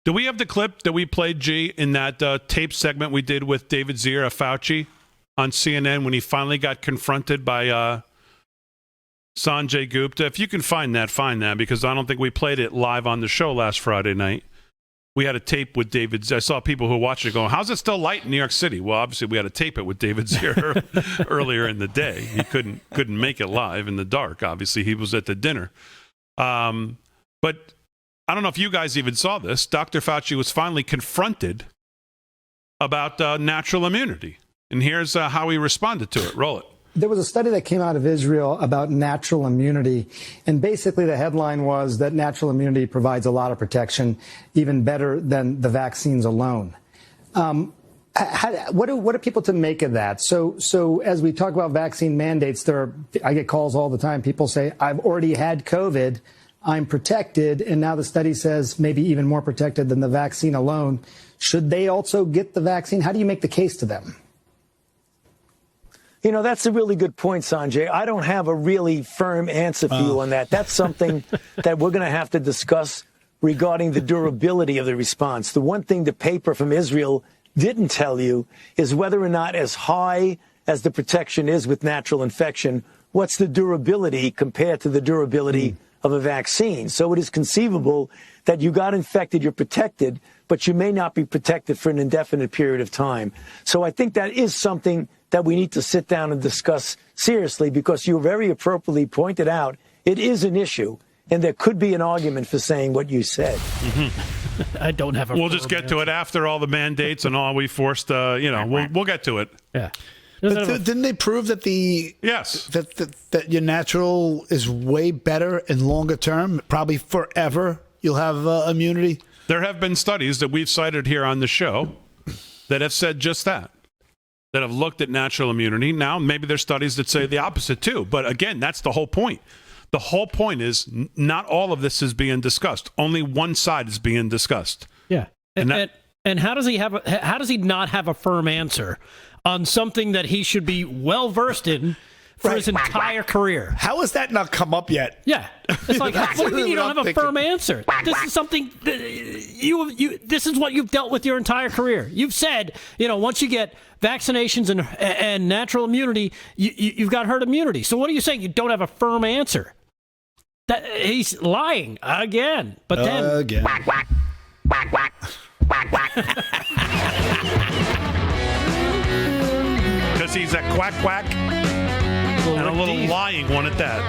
Do we have the clip that we played, G, in that tape segment we did with David Zier of Fauci on CNN when he finally got confronted by Sanjay Gupta? If you can find that, because I don't think we played it live on the show last Friday night. We had a tape with David Zier. I saw people who were watching it going, how's it still light in New York City? Well, obviously we had to tape it with David Zier earlier in the day. He couldn't make it live in the dark. Obviously, he was at the dinner. But I don't know if you guys even saw this. Dr. Fauci was finally confronted about natural immunity. And here's how he responded to it. Roll it. There was a study that came out of Israel about natural immunity, and basically the headline was that natural immunity provides a lot of protection, even better than the vaccines alone. What are people to make of that? So as we talk about vaccine mandates, I get calls all the time. People say, I've already had COVID, I'm protected, and now the study says maybe even more protected than the vaccine alone. Should they also get the vaccine? How do you make the case to them? You know, that's a really good point, Sanjay. I don't have a really firm answer for you on that. That's something that we're going to have to discuss regarding the durability of the response. The one thing the paper from Israel didn't tell you is whether or not, as high as the protection is with natural infection, what's the durability compared to the durability of a vaccine. So it is conceivable that you got infected, you're protected, but you may not be protected for an indefinite period of time. So I think that is something that we need to sit down and discuss seriously, because you very appropriately pointed out it is an issue, and there could be an argument for saying what you said. Mm-hmm. I don't have a. We'll just get to it after all the mandates and all we forced. We'll get to it. Yeah. But didn't they prove that that your natural is way better in longer term? Probably forever you'll have immunity. There have been studies that we've cited here on the show that have said just that have looked at natural immunity. Now, maybe there's studies that say the opposite too. But again, that's the whole point. The whole point is not all of this is being discussed. Only one side is being discussed. Yeah. And how does he not have a firm answer on something that he should be well versed in for his entire career? How has that not come up yet? Yeah, it's like, what do you mean you don't have a firm answer? This is something that this is what you've dealt with your entire career. You've said, once you get vaccinations and natural immunity, you've got herd immunity. So what are you saying? You don't have a firm answer. That he's lying again. But then again. Quack. Because he's a quack and a little lying one at that.